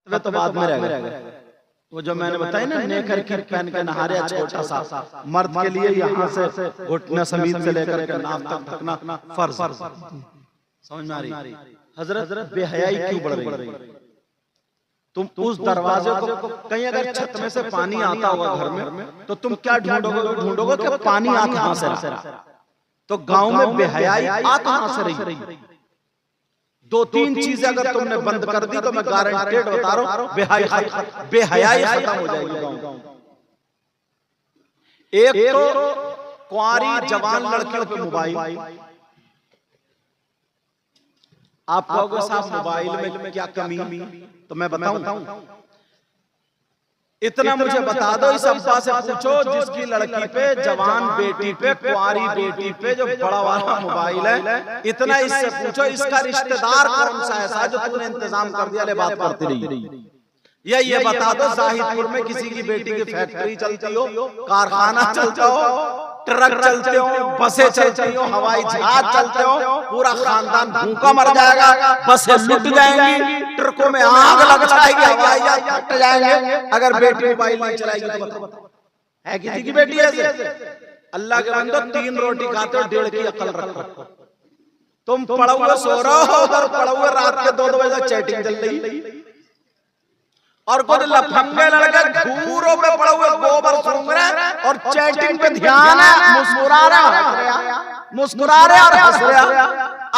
फतवे तो बाद में रहेगा। वो जो मैंने बताया ना नेकर की पहन के नहा रहे छोटा सा, मर्द के लिए यहाँ से घुटने समीत से लेकर के नाक तक ढकना फर्ज। समझ में आ रही? हजरत बेहयाई क्यों बढ़ रही है? तुम उस दरवाजे को कहीं अगर छत में से पानी आता होगा घर में तो तुम क्या ढूंढोगे कि पानी आ कहां से रहा? तो गांव में बेहयाई आ कहां से रही? दो तीन चीजें अगर तुमने बंद कर दी तो मैं गारंटेड बता रहा हूं बेहयाई खत्म हो जाएगी गांव। एक तो कुंवारी जवान लड़कियों पे मोबाइल। आप कहोगे साहब मोबाइल में क्या कमी? तो मैं बताऊं, इतना मुझे बता दो, इस अब्बा से पूछो जिसकी लड़की पे, जवान बेटी पे, कुंवारी बेटी पे जो बड़ा वाला मोबाइल है, इतना इससे पूछो इसका रिश्तेदार कौन सा ऐसा जो तूने इंतजाम कर दिया ले बात करती रही। या ये बता दो शाहिदपुर में किसी की बेटी की फैक्ट्री चलती हो, कारखाना चलता हो, ट्रक चलते हो, बसें चलती हो, हवाई जहाज चलते हो, पूरा खानदान भूखा मर जाएगा, बसें लुट जाएंगी, ट्रकों में आग लग जाएगी, हवाई जहाज फट जाएंगे अगर बेटी मोबाइल नहीं चलाएगी तो बताओ है किसी की बेटी ऐसे? अल्लाह के बंदो 3 रोटी खाते हो, 1.5 की अकल रखो। तुम पड़ा हुआ सो रहे हो और पड़ा हुआ रात के 2 बजे तक चैटिंग चल रही, और कुछ लफंगे लड़के घूरों पे पड़े हुए गोबर सूंघ रहे और चैटिंग पे ध्यान है, मुस्कुरा रहे और हंस रहे।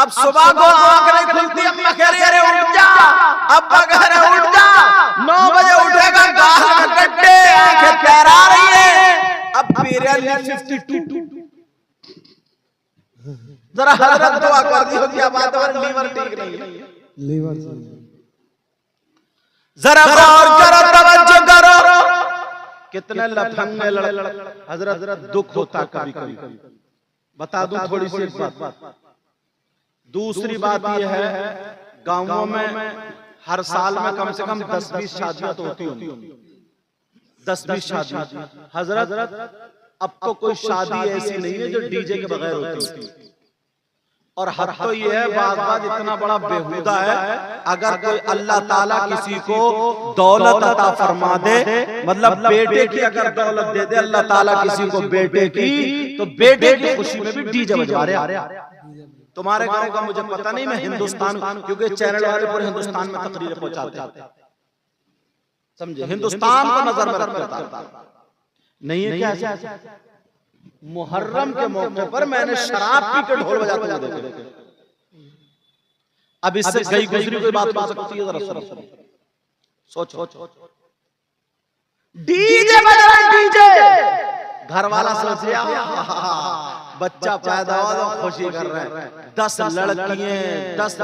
अब सुबह को आंख नहीं खुलती, अम्मा कह रही अरे उठ जा, अब्बा कह रहे उठ जा, 9 बजे उठेगा, गाल में गड्ढे, आंखें तैरा रही है। अब पीरियड 52 जरा हजरत दुआ कर दी होगी, अब लीवर ठीक नहीं है, लीवर जरा गौर करो, तवज्जो करो, कितने लफंगे हजरत दुख होता कभी कभी। बता दूं थोड़ी सी बात। दूसरी बात यह है, गांवों में हर साल में कम से कम 10-20 शादियां तो होती होंगी, 10-20 शादियां। हजरत अब तो कोई शादी ऐसी नहीं है जो डीजे के बगैर होती है। और हद तो ये है, बात इतना बड़ा बेहुदा है, अगर कोई अल्लाह ताला किसी को दौलत अता फरमा दे, मतलब बेटे की अगर दौलत दे दे अल्लाह ताला किसी को बेटे की, तो बेटे की खुशी में भी डीजे बजा रहे। तुम्हारे गांव का मुझे पता नहीं, मैं हिंदुस्तान, क्योंकि चैनल वाले पूरे हिंदुस्तान में तकरीरें पहुंचाते, समझे, हिंदुस्तान को नजर में रखता नहीं है क्या? मुहर्रम के मौके पर मैंने शराब पी के ढोल बजाते हुए देखे। अब इससे गई गुजरी कोई बात हो सकती है? जरा सोचो, डीजे बज रहा है, डीजे। घर वाला सोच रहा बच्चा पैदा हुआ तो खुशी कर रहे हैं, 10 लड़कियां 10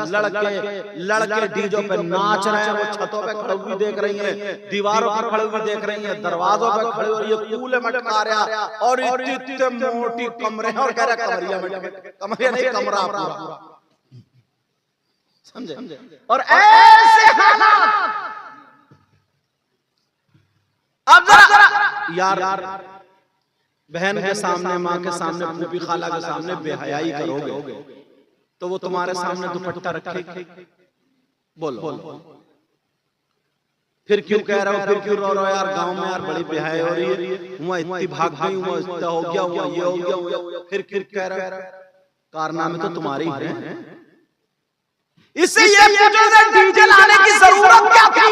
लड़के डीजों पे नाच रहे हैं, वो छतों पे खड़े हुए देख रही हैं, दीवारों पे खड़े हुए देख रही हैं, दरवाजों पे खड़े हुए, ये कूले मटका रहा और इतने मोटी कमरे और कह रहा कमरिया नहीं कमरा पूरा, समझे? और ऐसे हालात। अब जरा यार बहन के सामने, माँ के सामने, फूफी खाला के सामने बेहयाई करोगे तो वो तुम्हारे सामने दुपट्टा रखेगी? बोलो फिर क्यों कह रहे हो, फिर क्यों रो रहे हो? यार गांव में यार बड़ी बेहयाई हो रही है, हुआ इतनी भाग गई, हुआ इतना हो गया, हुआ ये हो गया, फिर क्यों कह रहे हो? कारनामे तो तुम्हारे ही हैं। इससे ये पूछो डीजे लाने की जरूरत क्या थी?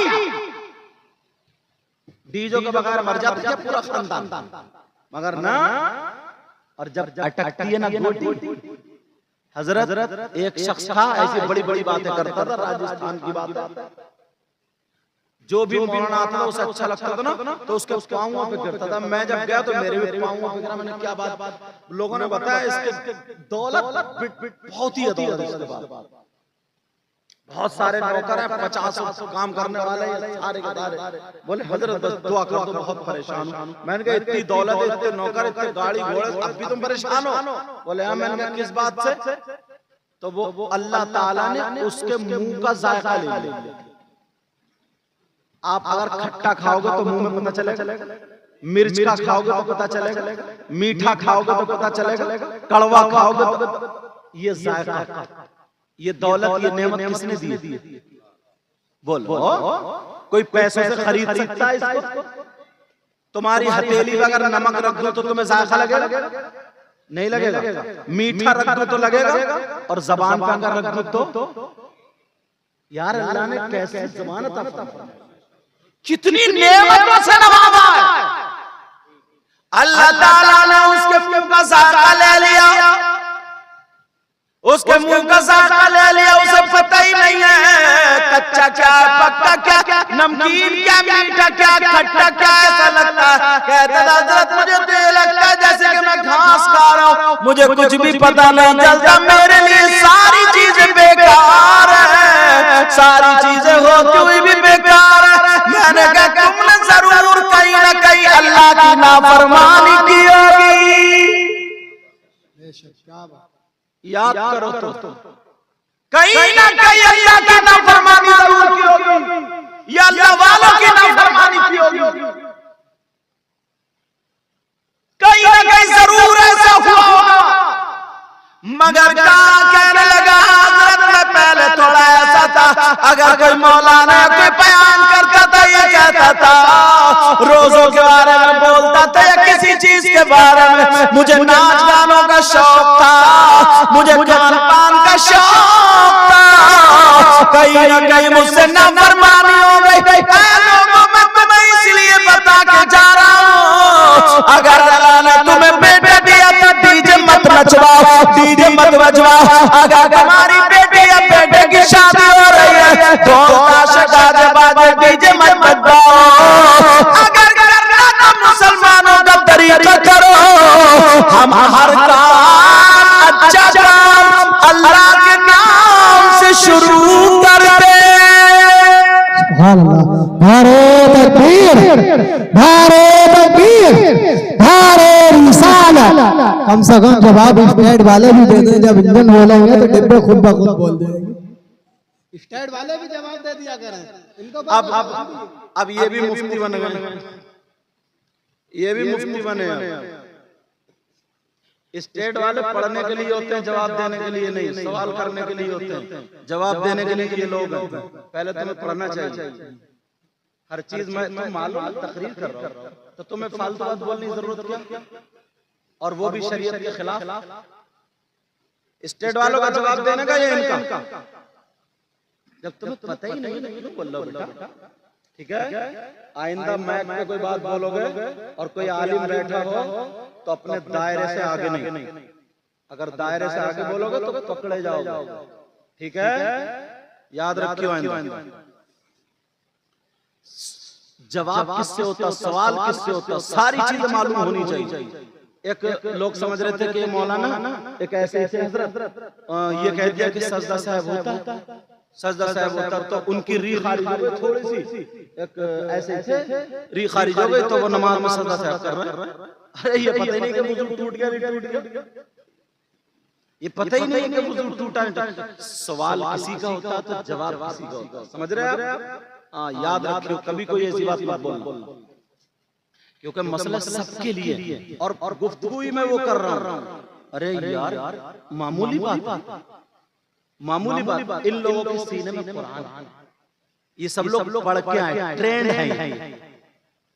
डीजे के बगैर मर जाता क्या पूरा खानदान? मगर ना, और जब अटकती है ना गोटी। हजरत एक शख्स था ऐसी बड़ी बड़ी बातें करता था, राजस्थान की बात, जो भी मौलाना आता था उसे अच्छा लगता था ना, तो उसके पांवों पे गिरता था। मैं जब गया तो मेरे भी पांवों पे गिरा। मैंने क्या बात? लोगों ने बताया इसके दौलत बहुत ही है, दौलत इसके बाद बहुत सारे नौकर हैं, 50 काम करने वाले सारे के सारे। बोले हजरत बस दुआ करो तो बहुत परेशान हूं। मैंने कहा इतनी दौलत, इतने नौकर, इतने गाड़ी घोड़े, अब भी तुम परेशान हो? बोले हाँ। मैंने कहा किस बात से? तो वो अल्लाह ताला ने उसके मुंह का जायका ले लिया। आप अगर खट्टा खाओगे तो मुंह में पता चलेगा, मिर्च का खाओगे तो पता चलेगा, मीठा खाओगे तो पता चलेगा, कड़वा खाओगे तो ये जायका, ये दौलत, ये नेमत किसने दी? बोलो कोई पैसों से खरीद सकता है इसको? तुम्हारी हथेली पर अगर नमक रख दो तो तुम्हें जायका लगेगा? नहीं लगेगा। मीठा रख दो तो लगेगा, और जबान पर अगर रख दो तो यार अल्लाह ने कैसे ज़बान अता फरमाई, कितनी नेमतों से नवाजा है। अल्लाह ताला ने उसके मुंह का जायका ले लिया, उसके मुंह का जायका ले लिया, उसे पता ही नहीं है कच्चा क्या पक्का क्या, नमकीन क्या मीठा क्या खट्टा क्या, ऐसा लगता है कहता है हज़रत मुझे तो ये लगता है जैसे कि मैं घास खा रहा हूँ, मुझे कुछ भी पता नहीं चलता, मेरे लिए सारी चीजें बेकार है, सारी चीजें होती हुई भी बेकार है। मैंने कहा तुमने जरूर कहीं ना कहीं अल्लाह की नाफरमानी की होगी। याद करो तो कहीं ना कहीं अल्लाह की नाफरमानी जरूर की होगी, या अल्लाह वालों की नाफरमानी की होगी, कहीं ना कहीं जरूर ऐसा हुआ होगा। मगर कहा कहने लगा हज़रत में पहले थोड़ा ऐसा था, अगर कोई मौलाना कोई बयान करता था ये कहता था रोजों के बारे में बोलता था या किसी चीज के बारे में, मुझे नाच गानों का शौक था, मुझे खान पान का शौक था, कहीं ना कहीं मुझसे नाफरमानी हो गई। लोगों में तुम्हें इसलिए बता के जा रहा हूँ, अगर अल्लाह ने तुम्हें बेटा दिया तो डीजे मत नचवाओ, डीजे मत बजवाओ। अगर तुम्हारी बेटी या बेटे की शादी हो रही है तो ताशे बाजे डीजे मत बजवाओ। अगर करना तो मुसलमानों का तरीका करो, हम हर काम अच्छा काम अल्लाह के नाम से शुरू कर दे। नारे तकबीर, नारे तकबीर, नारे रिसालत। कम से कम जवाब स्टेट वाले भी दे दें, जब इंजन बोलेंगे तो डिब्बे खुद ब खुद बोल देंगे। स्टेट वाले भी जवाब दे दिया करें इनको। अब ये भी मुफ्ती बन गए, ये भी मुफ्ती बने। स्टेट वाले पढ़ने के लिए होते हैं, जवाब देने के लिए नहीं, सवाल करने के लिए होते हैं, जवाब देने के लिए ये लोग हैं। पहले तुम्हें पढ़ना चाहिए हर चीज में। तुम मालूम तकरीर कर रहा हो तो तुम्हें फालतू बात बोलने की जरूरत क्या, और वो भी शरीयत के खिलाफ। स्टेट वालों का जवाब देने का ये इनका, जब तुम्हें पता ही नहीं तो क्यों बोल रहे हो बेटा? ठीक है, आइंदा मैक पे कोई बात बोलोगे और कोई आलिम बैठा हो तो अपने दायरे से आगे नहीं, अगर दायरे से आगे बोलोगे तो पकड़े जाओगे। ठीक है, याद रखियो आइंदा। जवाब किससे होता, सवाल किससे होता, सारी चीजें मालूम होनी चाहिए। एक लोग समझ रहे थे कि मौलाना एक ऐसे हजरत ये कह दिया कि सजदा साहब होता, सजदा साहब होता तो उनकी री खारिज हो गई, थोड़ी सी एक ऐसे थे री खारिज हो गई तो वो नमाज में सजदा साहब कर रहे हैं। अरे ये पता ही नहीं कि वुजू टूट गया, नहीं टूट गया, ये पता ही नहीं कि वुजू टूटा। सवाल किसी का होता तो जवाब किसी का होता, समझ रहे हैं आप? हाँ, याद रखियो, कभी कोई ऐसी बात मत बोलना, क्योंकि मसला सबके लिए और गुफ्तगू ही मैं वो कर रहा हूँ। अरे यार मामूली बात, मामूली बात, इन लोगों के सीने में कुरान, ये सब लोग पढ़ के आए, ट्रेंड है,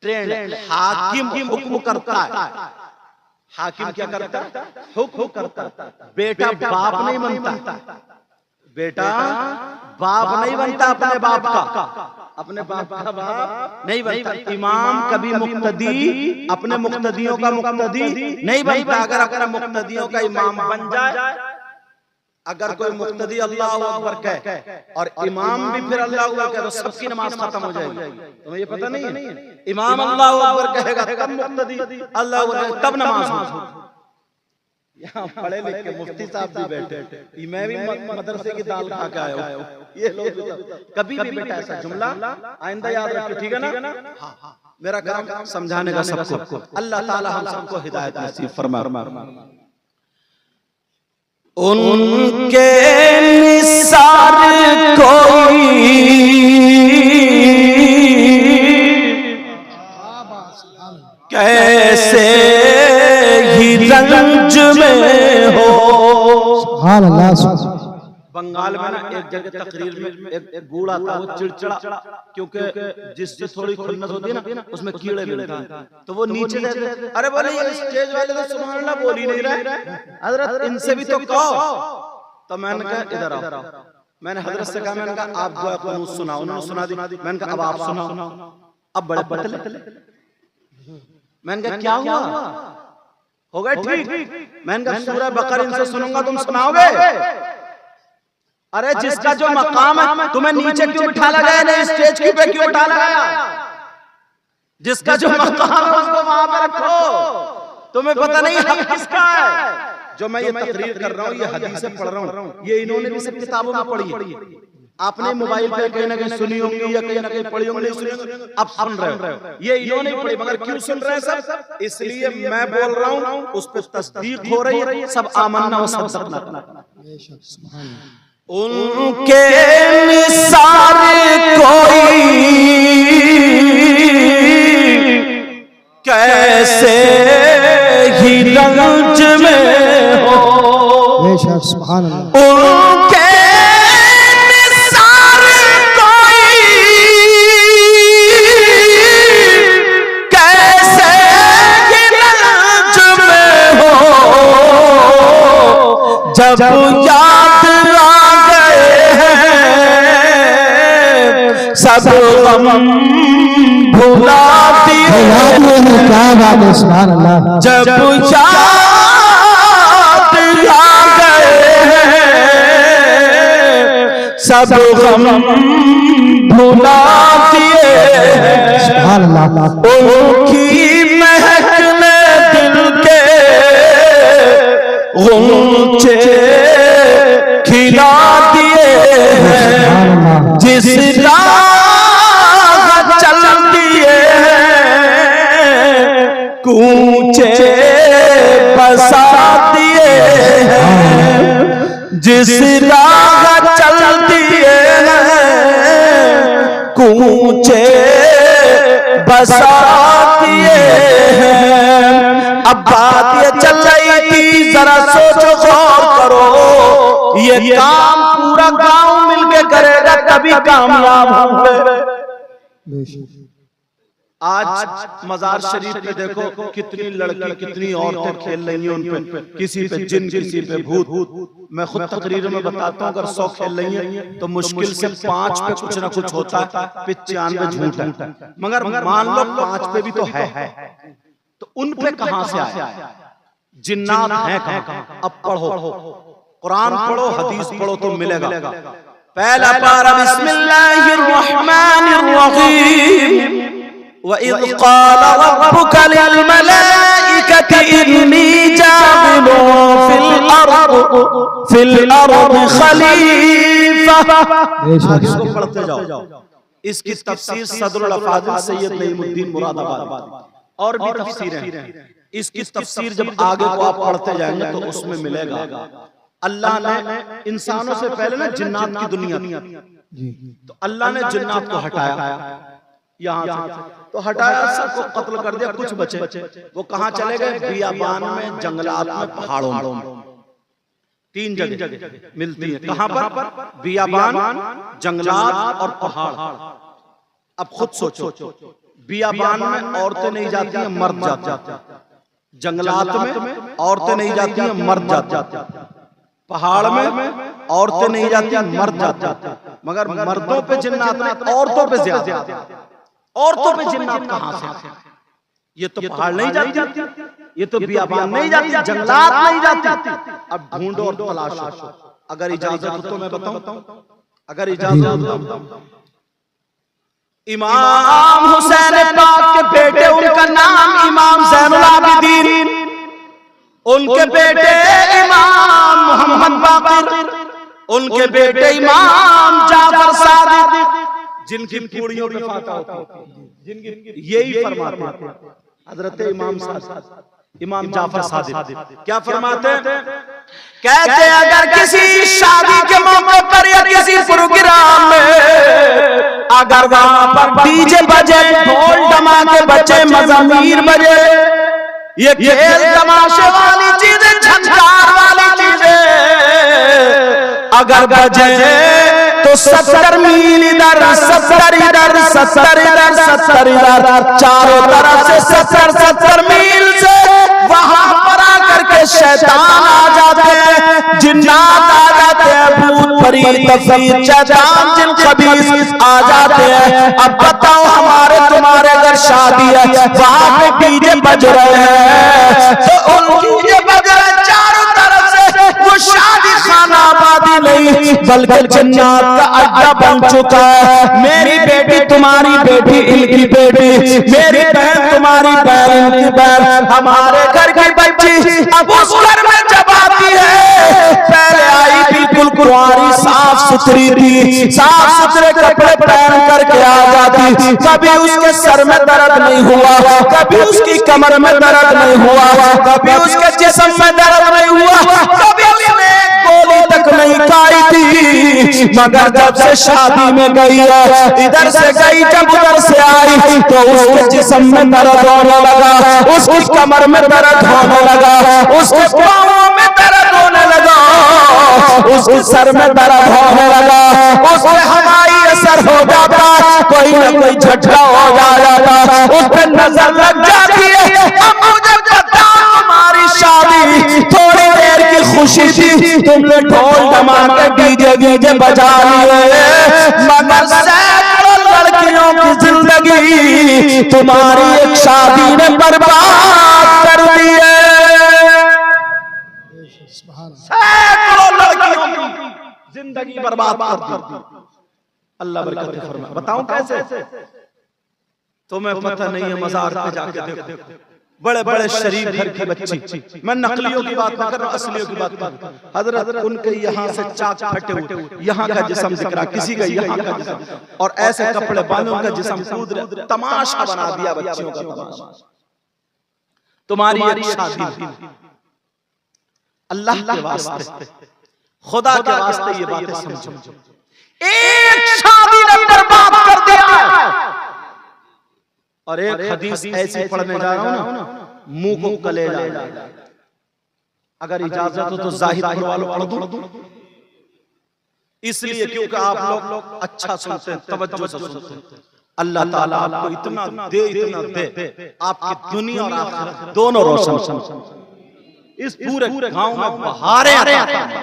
ट्रेंड। हाकिम हुक्म करता है, हाकिम क्या करता है? हुक्म करता है। बेटा बाप नहीं बनता, बेटा बाप नहीं बनता अपने बाप का, अपने बाप का बाप नहीं बनता। इमाम कभी मुक्तदी अपने मुक्तदियों का मुक्तदी नहीं बनता। अगर अपने मुक्तदियों का इमाम बन जाए, अगर कोई मुक्तदी अल्लाह अकबर कहे और इमाम भी फिर अल्लाह अकबर कहे तो सबकी नमाज खत्म हो जाएगी। तुम्हें ये पता नहीं है? इमाम अल्लाह अकबर कहेगा तब मुक्तदी अल्लाह अकबर तब नमाज होगी। यहाँ पढ़े लिखे मुफ्ती साहब भी बैठे, मैं भी मदरसे की दाल खा के आया हूँ। ये लोग कभी भी बेटा ऐसा जुमला आइंदा याद रखिए, ठीक है ना? मेरा काम समझाने का सबको। अल्लाह ताला हम सबको हिदायत नसीब फरमाए। उनके निसार कोई कैसे ही रंज में हो। बंगाल में ना एक जगह तकरीर में एक बूढ़ा था, वो चिड़चिड़ा, क्योंकि जिससे थोड़ी खुन्नस होती है ना उसमें कीड़े मिलते हैं, तो वो नीचे जाते, अरे बोले ये स्टेज वाले तो सुभान अल्लाह बोल ही नहीं रहे, हजरत इनसे भी तो कहो। तो मैंने कहा इधर आओ, मैंने हजरत से कहा, मैंने कहा आप दुआ कुनूत सुनाओ, उन्होंने सुना दी, मैंने कहा अब आप सुनाओ। अब बड़े पतले, मैंने कहा क्या हुआ, हो गए ठीक, मैंने कहा सूरह बकरा इनसे सुनूंगा, तुम सुनाओगे? अरे जिसका जो मकाम है तुम्हें नीचे क्यों बिठा लगाया, नहीं स्टेज पे क्यों बिठा लगाया? जिसका जो मकाम है उसको वहां पे रखो, तुम्हें पता नहीं हक किसका है। जो मैं ये तकरीर कर रहा हूँ, ये हदीसें पढ़ रहा हूँ, ये इन्होंने भी सब किताबों में पढ़ी है, आपने मोबाइल पे कहीं ना कहीं सुनी होंगी या कहीं ना कहीं पढ़ी होंगी, नहीं सुनी होंगी, अब सुन रहे हो, ये इन्होंने पढ़ी, मगर क्यों सुन रहे हैं सब? इसलिए मैं बोल रहा हूँ, उस पर तस्दीक हो रही है, सब आमन्ना व सद्दक़ना। उनके निसार कोई कैसे ही रंज में हो, बेशक सुभान अल्लाह। उनके निसार कोई कैसे ही रंज में हो, जब याद आ गए हैं सब गम भुला दिए, क्या बात है, सुभान अल्लाह। जब याद आ गए हैं सब गम भुला दिए, सुभान अल्लाह। उनकी महकने दिल के गूंचे खिला दिए हैं, जिस राह चल दिए कूचे बसा दिए हैं, जिस राह चल दिए कूचे बसा दिए हैं। अब बात ये चल रही थी, जरा सोचो गौर करो, ये काम पूरा गांव मिलके करेगा तभी कामयाब होंगे। आज मजार शरीफ पे देखो कितनी लड़की कितनी औरतें खेल रही हैं, उन पे किसी पे जिन किसी पे भूत। मैं खुद तकरीर में बताता हूँ, अगर 100 खेल रही हैं तो मुश्किल से 5 पे कुछ ना कुछ होता है, 95 झूठ है, मगर मान लो 5 पे भी तो है, तो उन पे कहां से आया? जिन्नात है कहां? अब पढ़ो, कुरान पढ़ो, हदीस पढ़ो तो मिलेगा। पहला पारा बिस्मिल्लाहिर रहमानिर रहीम, वइज़ क़ाल रब्बुका लिल मलाइकति इन्नी जाइलुन फिल अर्द खलीफा। इसको पढ़ते जाओ, इसकी तफसीर सदरुल अफाज़िल सैयद नईमुद्दीन मुरादाबादी और भी तफसीरें हैं। इसकी तफसीर जब आगे को आप पढ़ते जाएंगे तो उसमें मिलेगा। अल्लाह ने इंसानों से पहले ना जिन्नात की दुनिया थी, तो अल्लाह ने जिन्नात को हटाया यहाँ से, तो हटाया, सबको कत्ल कर दिया, कुछ बचे, वो कहाँ चले गए? बियाबान में, जंगलात में, पहाड़ों में। 3 जगह मिलती है, कहाँ पर? बियाबान, जंगलात और पहाड़। अब खुद सोचो, बियाबान में औरतें नहीं जाती हैं, मर्द जाते हैं, जंगलात में औरतें नहीं जाती हैं, मर्द जाते हैं, पहाड़ में औरतें नहीं जाती हैं, मर्द जाते हैं, मगर मर्दों पे जिन्नात नहीं, औरतों पे ज्यादा। औरतों पे जिन्नात कहां से? ये तो पहाड़ नहीं जाती, ये तो बियाबान नहीं जाती, जंगलात नहीं जाती। अब ढूंढो और तलाशो, अगर इजाजत हो तो मैं बताऊं, अगर इजाजत हो। इमाम हुसैन पाक के बेटे, उनका नाम इमाम ज़ैनुल आबिदीन, उनके बेटे इमाम मोहम्मद बाक़िर, उनके बेटे इमाम जाफर सादिक, जिनकी पूरियों पे फाता होता है, जिनकी यही फरमाते हैं हजरत इमाम जाफर सादिक। क्या फरमाते हैं? कहते अगर किसी शादी के मौके पर या किसी प्रोग्राम में अगर वहां पर डीजे बजे, ढोल धमाके बजे, मज़ामीर बजे, ये खेल तमाशे वाली चीजें, झंकार वाली चीजें, अगर बजे तो 70 मील इधर 70 इधर 70 इधर 70 इधर, चारों तरफ से 70 मील से वहां पर आकर के शैतान आ जाते हैं, जिन्नात आ जाते हैं, भूत परी तफरीर शैतान जिन खबीस आ जाते हैं। अब बताओ हमारे तुम्हारे अगर शादी है, वहां पे डीजे बज रहे हैं, तो उन डीजे बज रहे चारों तरफ से, वो शादी खाना आबादी नहीं बल्कि जन्नत का अड्डा बन चुका है। मेरी बेटी तुम्हारी बेटी इनकी बेटी, मेरी बहन तुम्हारी बहन इनकी बहन, हमारे घर की बच्ची अब उस घर में जब आती है, पहले आई बिल्कुल कुंवारी साफ सुथरी थी, साफ सुथरे कपड़े पहन करके आ जाती, कभी उसके सर में दर्द नहीं हुआ, कभी उसकी कमर में दर्द नहीं हुआ, कभी उसके जिस्म में दर्द नहीं हुआ, कभी उसने गोली तक नहीं खाई थी। मगर जब से शादी में गई है, इधर से गई जब उधर से आई, तो उसके जिस्म में दर्द होने लगा, उसकी कमर में दर्द होने लगा, उसके पाँव में दर्द होने लगा, उसके सर में दर्द होने लगा, उसके हवाई असर हो जाता, कोई ना कोई झटका हो जाता, उस पर नजर लग जाती है। अब मुझे बताओ हमारी शादी थोड़ी देर की खुशी थी, तुमने ढोल धमाके डीजे डीजे बजा लिए, मगर सैकड़ों लड़कियों की जिंदगी तुम्हारी एक शादी ने बर्बाद कर दी है। सैकड़ों लड़कियों की जिंदगी बर्बाद कर दी। अल्लाह बरकत फरमाए। बताऊं कैसे? तुम्हें पता नहीं है, मजार पे जाके देखो, बड़े बड़े शरीफ घर की बच्ची, मैं नकलियों की बात नहीं कर रहा, असलियों की बात कर रहा हूं। हजरत उनके यहाँ से चाक फटे हुए, यहाँ का जिस्म दिख रहा, किसी का यहाँ का जिस्म, और ऐसे कपड़े बांधे उनका जिस्म कूद रहे, तमाशा बना दिया बच्चियों का तमाशा। तुम्हारी एक शादी, अल्लाह के वास्ते, खुदा के वास्ते ये बातें समझो, एक शादी ने बर्बाद कर दिया। और एक हदीस ऐसी पढ़ने जा रहा हूं ना, मुंह को कलेजा, अगर इजाजत हो तो जाहिद वालों पढ़ दूं, इसलिए क्योंकि आप लोग अच्छा सुनते हैं, तवज्जो से सुनते हैं। अल्लाह ताला आपको इतना दे, आपकी दुनिया और आखिरत दोनों रोशन। इस पूरे गांव में बहारें आती हैं,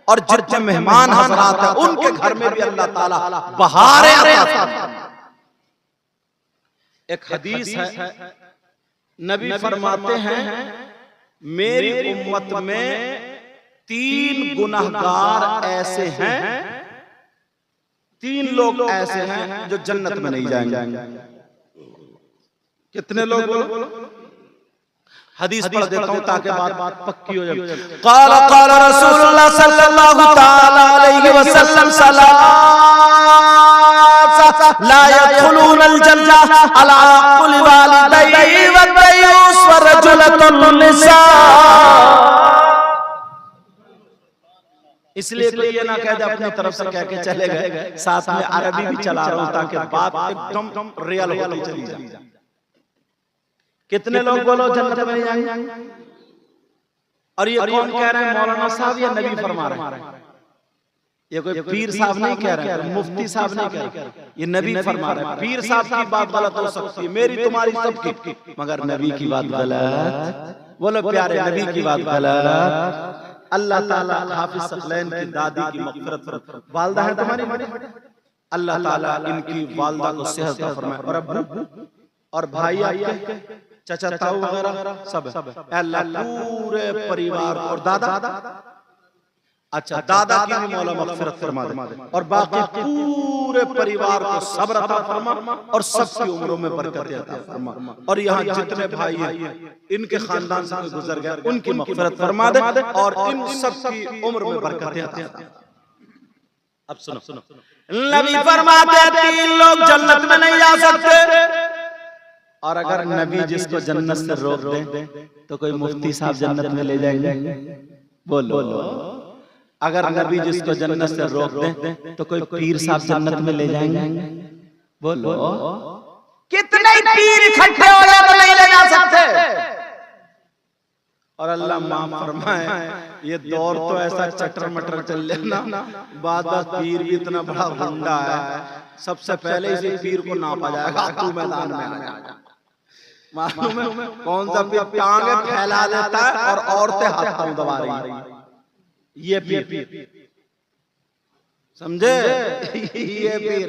और जितने मेहमान हज़रात हैं उनके घर में भी अल्लाह ताला बहारें आती हैं। एक हदीस है, नबी फरमाते हैं, मेरी उम्मत में 3 गुनहगार ऐसे हैं, 3 लोग ऐसे हैं जो जन्नत में नहीं जाएंगे। कितने लोग बोलो? हदीस पढ़ देता हूं ताकि बात पक्की हो जाए। क़ाल क़ाल रसूलुल्लाह सल्लल्लाहु तआला अलैहि वसल्लम ला यदखुलूनल जन्नह अला कुल्ली वालिदैहि व दयूस व रजुलतुन निसा। इसलिए कोई ये ना कह दे अपनी तरफ से कह के चले गए, साथ में अरबी भी चला रहा हूं ताकि बात एकदम रियल होती चली जाए। कितने लोग बोलो जन्नत में जाएंगे? और ये कौन कह रहे हैं? मौलाना साहब या नबी फरमा रहे हैं? ये कोई पीर साहब नहीं कह रहे हैं, मुफ्ती साहब नहीं कह रहे, ये नबी फरमा रहे हैं। पीर साहब की बात गलत हो सकती है, मेरी तुम्हारी सबकी, मगर नबी की बात गलत। बोलो प्यारे, नबी की बात गलत। अल्लाह ताला हाफिज सकलैन की दादी की मग़फ़िरत, वालिदा है तुम्हारी, अल्लाह ताला इनकी वालिदा को सेहत फरमाए, और अब्बू और भाई आपके, चाचा ताऊ वगैरह सब, अल्लाह पूरे परिवार, और दादा, अच्छा दादा की भी मौला मग़फ़िरत फरमा दे, और बाकी पूरे परिवार को सब्र अता फरमा, और सबकी उम्रों में बरकत अता फरमा। और यहाँ जितने भाई हैं इनके खानदान से गुजर गए, उनकी मग़फ़िरत फरमा दे, और इन सबकी उम्र में बरकत अता फरमा। अब सुनो, नबी फरमाते हैं 3 लोग जन्नत में नहीं जा सकते। और अगर नबी जिसको जन्नत से रोक दे तो कोई मुफ्ती साहब जन्नत में ले जाएंगे? बोलो। अगर नबी जिसको जन्नत से रोक दे तो कोई पीर साहब जन्नत में ले जाएंगे? बोलो। कितने पीर इकट्ठे हो जाए तो नहीं ले जा सकते। और अल्लाह माफ फरमाए, ये दौर तो ऐसा चटर मटर चल जाना, बाद पीर भी इतना बड़ा गुंडा है, सबसे पहले इसी पीर को नापा जाएगा, तू मैदान में आ जा। मालूम है कौन सा पीर टांगे फैला देता है और औरतें हाथ पांव दबा रही है, ये पीर समझे, ये पीर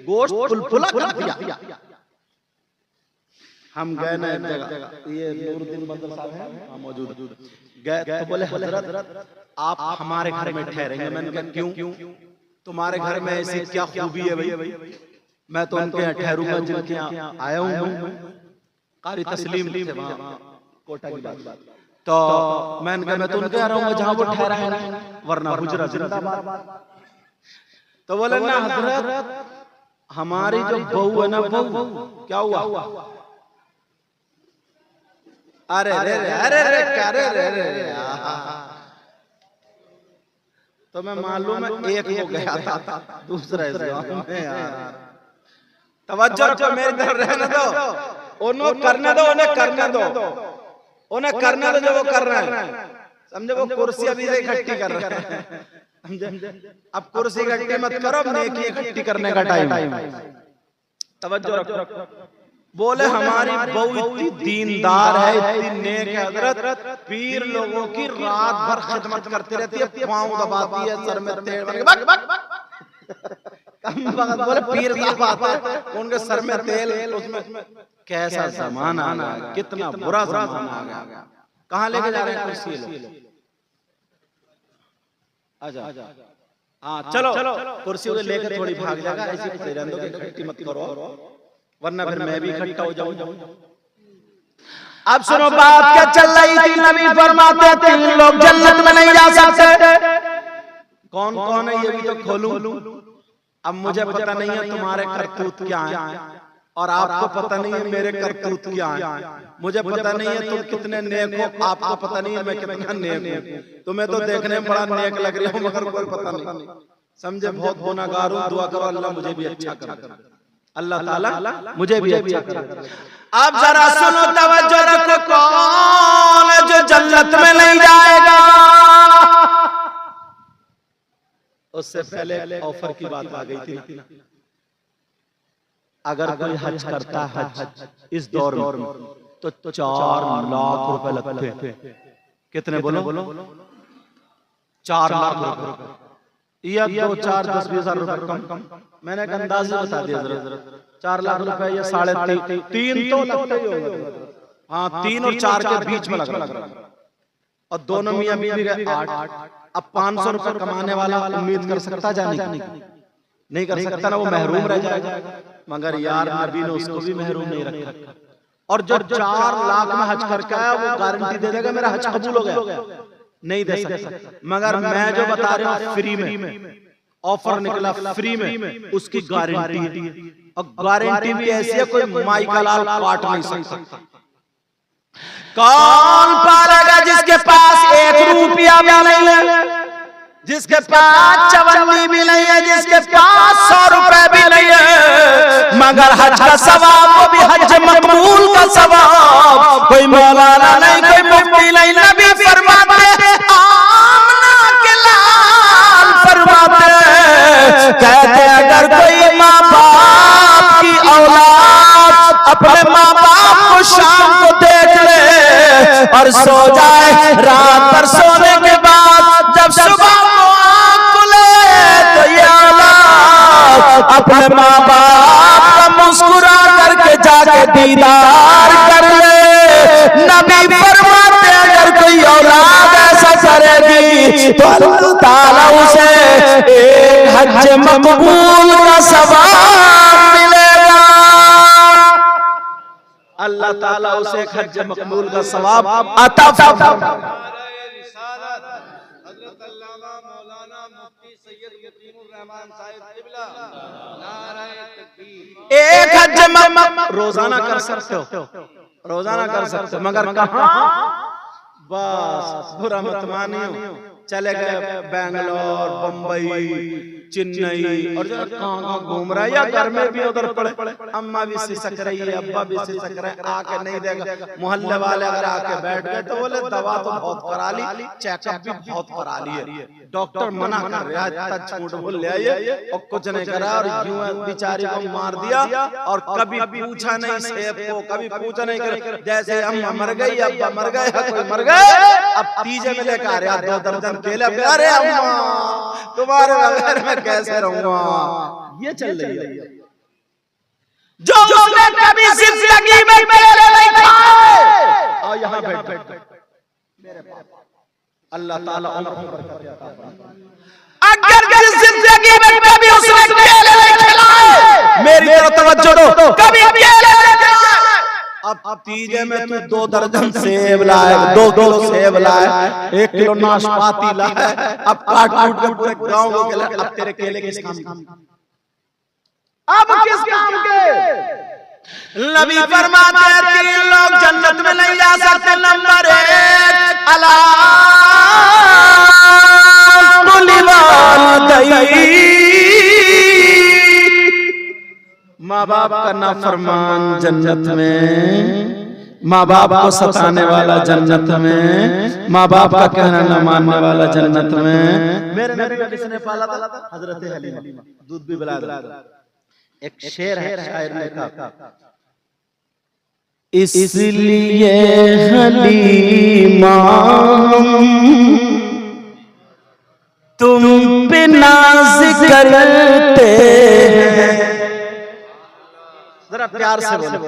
गोश्त फुलफुला कर दिया। हम गए ना एक जगह, ये नूरुद्दीन बंदर साहब हैं मौजूद, गए तो बोले हजरत आप हमारे घर में ठहरेंगे। मैंने कहा क्यों, तुम्हारे घर में ऐसी क्या खूबी है भाई, मैं तो उनके यहाँ ठहरूंगा जिनके यहाँ आया हूँ, कारी तस्लीम थे वहाँ कोटा की बात। तो मैंने कहा मैं तो उनके यहाँ रहूंगा जहाँ वो ठहरा है, वरना हुजरा जिंदाबाद। तो बोले ना हजरत हमारी जो बहू है ना, बहू क्या हुआ, अरे रे रे अरे रे अरे रे रे, तो मैं मालूम है एक हो गया था, दूसरा इस गांव में यार। तवज्जो रखो, मेरी तरफ रहने दो, उन्हें करने दो, उन्हें करने दो, उन्हें करने दो जो वो कर रहे हैं, समझे। वो कुर्सी अभी से इकट्ठी कर रहे हैं, समझे। अब कुर्सी इकट्ठी मत करो, नेकी इकट्ठी करने का टाइम है। तवज्जो रखो, बोले हमारी बहू इतनी दीनदार है, इतनी नेक है हजरत, पीर लोगों की रात भर खिदमत करती रहती है, पाँव दबाती है, सर में तेल बोले पीर साहब आते हैं, उनके सर में तेल, उसमें कैसा जमाना आ गया, कितना बुरा जमाना आ गया। कहाँ लेके जा रहे हैं कुर्सी लोग, आजा हाँ चलो कुर्सी लेकर थोड़ी भाग जाएगा, ऐसी रहने दो, इकट्ठी मत करो, वरना फिर मैं भी इकट्ठा हो जाऊं। अब सुनो बात क्या चल रही थी, नबी फरमाते तीन लोग जन्नत में नहीं जा सकते। कौन कौन है ये भी तो खोलूं। अब मुझे पता नहीं है तुम्हारे करतूत क्या हैं, और आपको पता नहीं है मेरे करतूत क्या हैं। मुझे पता नहीं है तुम कितने नेक हो, आपको पता नहीं है मैं कितना नेक हूँ। तुम्हें तो देखने में बड़ा नेक लग रही हो, मगर कोई पता नहीं, समझे। बहुत गुनाहगार हूँ, दुआ करो अल्लाह मुझे भी अच्छा कर, अल्लाह ताला मुझे भी अच्छा कर। अब जरा सुनो, तवज्जो रखो, कौन है जो जन्नत में नहीं जाएगा। उससे पहले ऑफर की बात आ गई थी ना, अगर कोई हज करता है इस दौर में तो 4 लाख रुपए लगते हैं। कितने बोलो, 4 लाख रुपए, या 2, 4, 10, 20 हजार रुपए कम। मैंने एक अंदाज बता दिया जरा, 4 लाख रुपए या 3.5 तो लगता ही होगा। हाँ 3 और 4 के बीच में लग रहा है, और दोनों मियां बीवी गए 8। अब 500 रुपए कमाने वाला उम्मीद कर सकता जाने की नहीं कर सकता ना, वो महरूम रह जाएगा। मगर यार नबी ने उसको भी महरूम नहीं रखा। और जो 4 लाख में हज करके आया वो गारंटी दे देगा मेरा हज कबूल हो गया, नहीं दे सकता। मगर मैं जो बता रहा हूँ फ्री में ऑफर निकला, फ्री में उसकी गारंटी है, और गारंटी भी ऐसी है कोई माई का लाल काट नहीं सकता। कौन पालेगा जिसके पास 1 रुपया भी नहीं है, जिसके पास चवन्नी भी नहीं है, जिसके पास 100 रुपए भी नहीं है, मगर हज का सवाब, वो भी हज मकबूल का सवाब। कोई मौलाना नहीं, कोई मुफ्ती नहीं, नबी फरमाते आमना के लाल फरमाते, कहते अगर कोई माँ बाप की औलाद अपने माँ बाप को शाम को देख ले और सो जाए, रात भर सोने के बाद जब सुबह को आँख खुले तो ये औलाद अपने माँ बाप का मुस्कुरा करके जाके दीदार कर ले। नबी फरमाते अगर कोई औलाद ऐसा करेगी तो अल्लाह ताला उसे एक हज मकबूल का सवाब मिलेगा। अल्लाह ताला उसे एक हज मकबूल का सवाब अता फरमाएगा। एक हज रोजाना कर सकते हो, रोजाना कर सकते हो, मगर कहाँ, बस बुरा मत मानियो, चले गए बेंगलोर, बम्बई, चेन्नई और कहाँ घूम रहा है, या घर में भी उधर पड़े, अम्मा भी सिसक रही है, अब्बा भी सिसक रहे, आके नहीं देगा। मोहल्ले वाले अगर आके बैठ गए तो बोले दवा तो बहुत करा ली, चेकअप भी बहुत करा लिए, डॉक्टर मना कर रहा है, इतना झूठ बोल लिया ये और कुछ नहीं करा, और यूं बेचारी को मार दिया। और कभी पूछा नहीं सेब को, कभी पूछा नहीं करे, जैसे अम्मा मर गई, अब्बा मर गए, कोई मर गए, अब तीजे में लेकर आ रहा 2 दर्जन केला, अरे अम्मा तुम्हारे बगैर मैं कैसे रहूंगा। ये चल रही है। जो उसने कभी जिंदगी में केले नहीं खाए, और यहाँ बैठ मेरे पापा, अल्लाह ताला उम्र बरकत देता है। अगर जिंदगी में कभी उसने केले नहीं खिलाए, मेरी तरफ तवज्जो दो, कभी केले नहीं खिलाए। अब तीजे में तू 2 दर्जन सेब लाए, 2 किलो सेब लाए, 1 किलो नाशपाती लाए, अब काट काट के पूरे गांव को खिला। अब तेरे केले किस काम के? अब किस काम के? नबी फरमाते हैं 3 लोग जन्नत में नहीं जा सकते। नंबर 1 अला माँ बाप का नाफरमान जन्नत में, माँ बाप को सताने वाला जन्नत में, माँ बाप का कहना न मानने वाला जन्नत में। मेरे नबी को किसने पाला था? हजरत हलीमा, दूध भी पिला दो। एक शेर है शायर ने कहा, इसलिए हलीमा तुम पे नाज करते हैं, जरा प्यार से बोलो,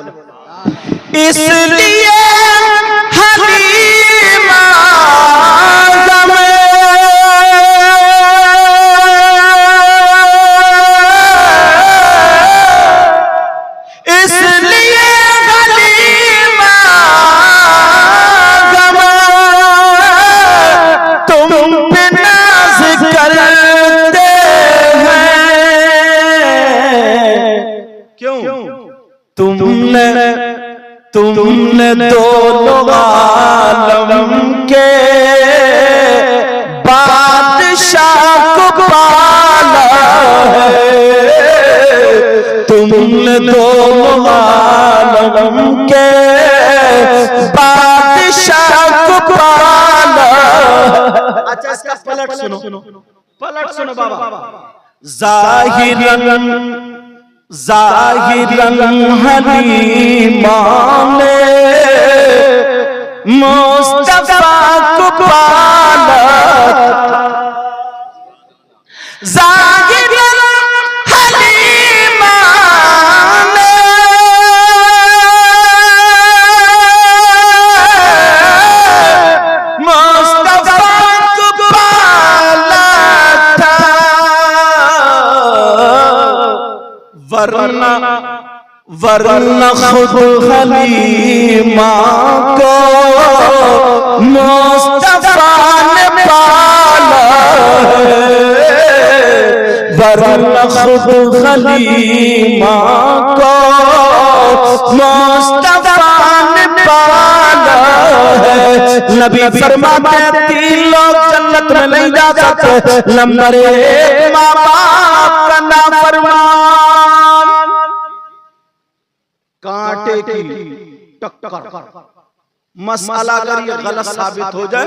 इसलिए हलीमा तुमने दोनों आलम के बादशाह को पाला है, तुमने दोनों आलम के बादशाह को पाला। अच्छा इसका पलट सुनो बाबा। ज़ाहिरन हलीमा ने मुस्तफा को पाला, ज़ाहिरन हलीमा ने मुस्तफा को पाला था, वरना खुद हलीमा को मुस्तफा ने पाला है, वरना खुद हलीमा को मुस्तफा ने पाला है। नबी फरमाते हैं 3 लोग जन्नत में नहीं जा सकते। नंबर 1 माँ बाप का नाफरमान, कांटे की टक्कर, मसला अगर ये गलत साबित हो जाए,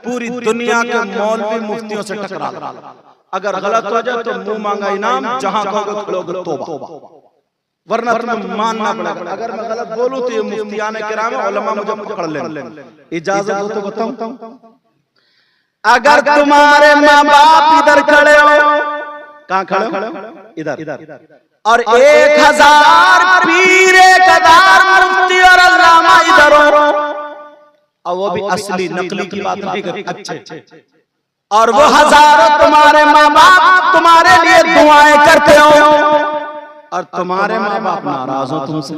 पूरी दुनिया के मौलवी मुफ्तियों से टकरा, अगर गलत हो जाए तो मुंह मांगा इनाम, जहां कहोगे खोलोगे तौबा, वरना तुम्हें मानना पड़ेगा। अगर मैं गलत बोलूं तो ये मुफ्तियाने किराम उलमा मुझे पकड़ लेंगे। इजाजत हो तो बताऊं, अगर तुम्हारे माँ बाप इधर खड़े हो, कहां खड़े हो? इधर, और 1000 पीर, 1000 मुफ्ती और अल्लामा इधर हो, और वो भी असली नकली की बात नहीं करते, अच्छे, और वो हजारों तुम्हारे माँ बाप तुम्हारे लिए दुआएं करते हो, और तुम्हारे माँ बाप नाराज हो तुमसे,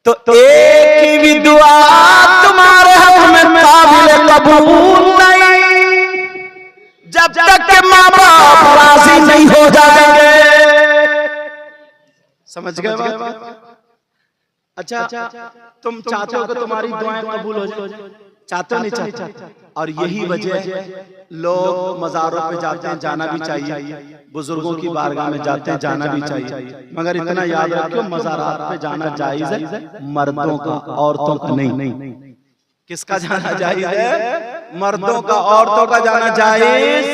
तो एक ही भी दुआ तुम्हारे हक में काबिल कबूल नहीं, जब तक के माँ बाप राजी नहीं हो जाएंगे। समझ गए बात? अच्छा तुम चाहते हो कि तुम्हारी दुआएं कबूल हो जाए, चाहते हो नहीं चाहते? और यही वजह लोग मज़ारों पे जाते हैं, जाना भी चाहिए, बुजुर्गों की बारगाह में जाते हैं, जाना भी चाहिए, मगर इतना याद रखो मज़ारात पे जाना जायज़ है मर्दों का, औरतों का नहीं। किसका जाना जायज़ है? मर्दों का। औरतों का जाना जायज़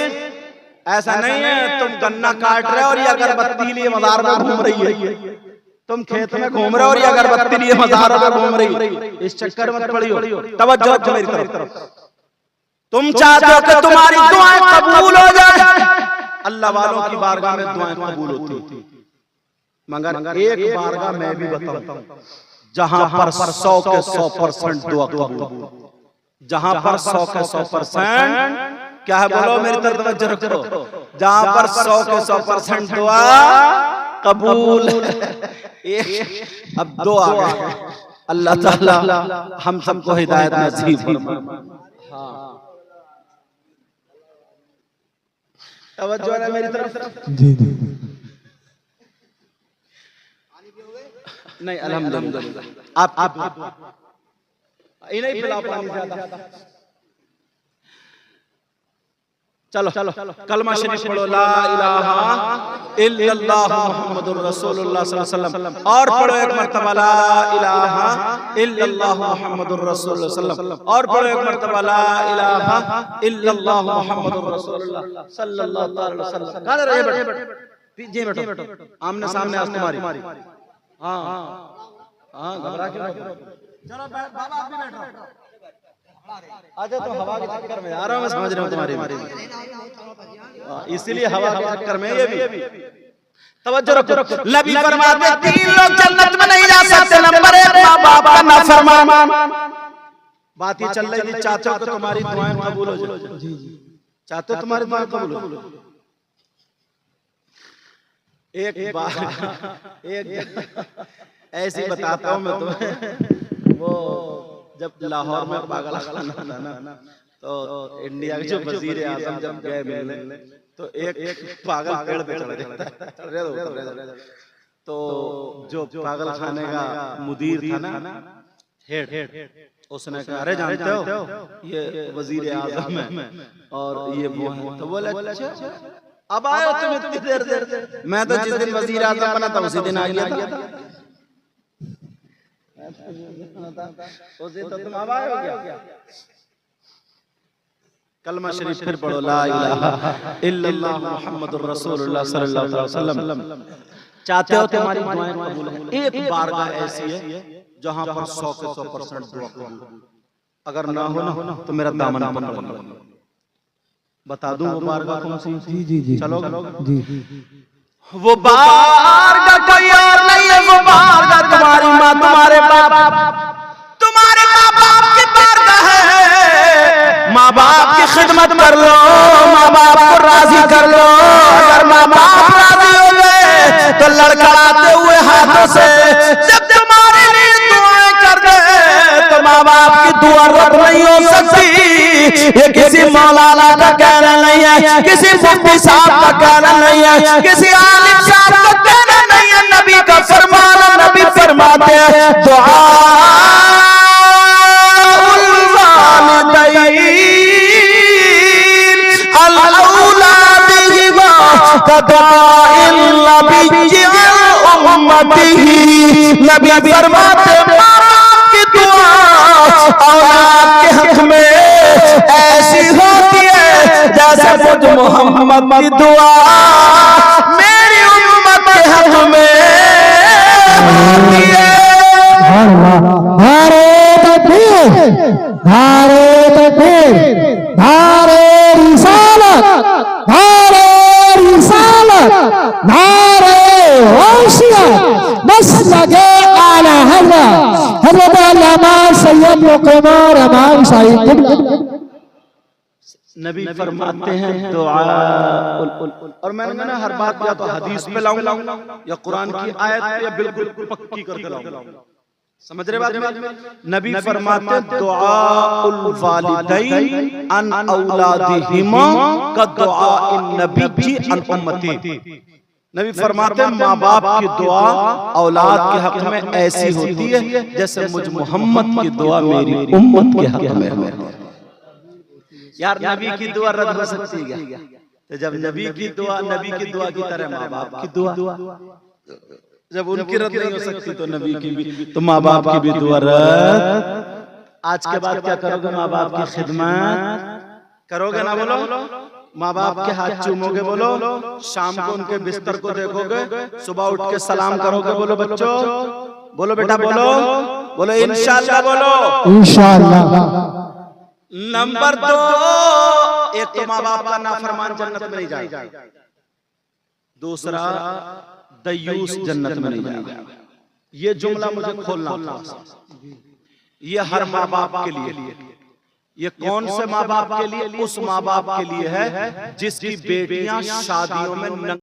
ऐसा नहीं है तुम गन्ना काट रहे हो और ये अगरबत्ती लिए मज़ार में घूम रही है, तुम खेत में घूम रहे हो और ये अगरबत्ती लिए मज़ारों में घूम रही है, इस चक्कर में पड़ी हो। तवज्जो रखो मेरी तरफ। तुम चाहते हो कि तुम्हारी दुआएं कबूल हो जाए, अल्लाह वालों की बारगाह में दुआएं कबूल होती, मगर एक बारगाह मैं भी बताऊं जहां पर 100 के 100% दुआ कबूल, जहां पर 100 के 100% क्या है बोलो मेरी तरफ तवज्जो रखो, जहां पर 100 के 100% दुआ कबूल। अब दो आ गए, अल्लाह ताला हम सबको हिदायत नसीब फरमाए। हाँ तवज्जो है मेरी तरफ। जी जी नहीं अल्हम्दुलिल्लाह आप इन्हें पिला पानी ज्यादा। चलो कलमा शरीफ पढ़ो, ला इलाहा इल्लल्लाह मुहम्मदुर रसूलुल्लाह सल्लल्लाहु अलैहि वसल्लम, और पढ़ो एक मर्तबा ला इलाहा इल्लल्लाह मुहम्मदुर रसूलुल्लाह सल्लल्लाहु अलैहि वसल्लम, और पढ़ो एक मर्तबा ला इलाहा इल्लल्लाह मुहम्मदुर रसूलुल्लाह सल्लल्लाहु अलैहि वसल्लम। कहां रहे बैठो, आमने सामने आज तुम्हारी। हां हां घबरा के चलो बाबा आप भी बैठो। आजा तो हवा के चक्कर में आ रहा हूं, मैं समझ रहा हूं तुम्हारी, इसीलिए हवा के चक्कर में ये भी। तवज्जो रखो, नबी फरमाते 3 लोग जन्नत में नहीं जा सकते। नंबर 1 मां बाप का नाफरमान। बात ये चल रही थी, चाहते हो कि तुम्हारी दुआएं कबूल हो जाए, चाहते हो तुम्हारी दुआएं कबूल हो। एक बार ऐसी बताता हूं मैं तुम्हें, वो जब लाहौर में पागल खाना था ना, तो इंडिया के जो वजीर आज़म जब गए मिलने, तो एक पागल पेड़ पे चढ़ गया। तो जो पागल खाने का मुदीर था ना, हेड, उसने कहा अरे जानते हो ये वजीर आज़म है और ये वो है। तो बोले अच्छा अब आए हो तुम इतनी देर? मैं तो जिस दिन वजीर आज़म बना था उसी दिन आ गया था। उस दिन तो तुम अब आए हो क्या? कलमा शरीफ फिर पढ़ो, ला इलाहा इल्लल्लाह मुहम्मदुर रसूलुल्लाह सल्लल्लाहु अलैहि वसल्लम। चाहते हो तुम्हारी दुआएं कबूल हो? एक बारगाह ऐसी है जहां पर 100 के 100% दुआ कबूल। अगर ना हो ना तो मेरा दामन पकड़ लो। बता दूं वो बारगाह कौन सी? जी जी जी चलो जी। वो बारगाह कोई और नहीं है, वो बारगाह तुम्हारी माँ, तुम्हारे बाप, तुम्हारे माँ बाप की बारगाह है। माँ बाप की खिदमत कर लो, माँ बाप को राजी कर लो। अगर माँ बाप राजी हो गए तो लड़खड़ाते हुए हाथों से जब तुम्हारे लिए दुआएं कर दे तो माँ बाप की दुआ रद्द नहीं हो सकती। ये किसी मौलाना का कहना नहीं है, किसी मुफ्ती साहब का कहना नहीं है, किसी आलिम साहब का कहना नहीं है, नबी का फरमान। नबी फरमाते हैं दुआ नबी फरमाते माँ बाप की दुआ औलाद के हक में ऐसी होती है जैसे मुझ मोहम्मद की दुआ मेरी उम्मत के हक में होती है। नारे तकबीर, नारे तकबीर, नारे रिसालत, नारे रिसालत, नारे वसीयत, मसलके आला हज़रत अल्लामा सैयद मुक़िम इमाम साहिब। नबी फरमाते हैं दुआ, और मैंने हर बात या तो हदीस पे लाऊंगा या कुरान की आयत पे या बिल्कुल पक्की करके लाऊंगा। समझ रहे बात में? नबी फरमाते हैं दुआउल वालिदैन अन औलादिहिमा का दुआइन नबी अन उम्मती। नबी फरमाते हैं माँ बाप की दुआ औलाद के हक में ऐसी होती है जैसे मुझ मोहम्मद की दुआ मेरी उम्मत के हक में है। यार नबी की दुआ रद्द हो सकती है क्या? तो जब नबी की दुआ की तरह माँ बाप की दुआ, जब उनकी रद्द नहीं हो सकती तो नबी की भी, तो माँ बाप की भी दुआ रद्द। आज के बाद क्या करोगे? माँ बाप की खिदमत करोगे ना? बोलो माँ बाप के हाथ चूमोगे, बोलो शाम को उनके बिस्तर को देखोगे, सुबह उठ के सलाम करोगे, बोलो बच्चों, बोलो बेटा, बोलो इंशाअल्लाह, बोलो इंशाअल्लाह। नंबर 2, एक तो माँ बाप का नाफरमान जन्नत में नहीं जाएगा, दूसरा दयूस जन्नत में नहीं जाएगा। ये जुमला मुझे खोलना था। ये हर माँ बाप के लिए, ये कौन से माँ बाप के लिए? उस माँ बाप के लिए है जिसकी बेटियां शादियों में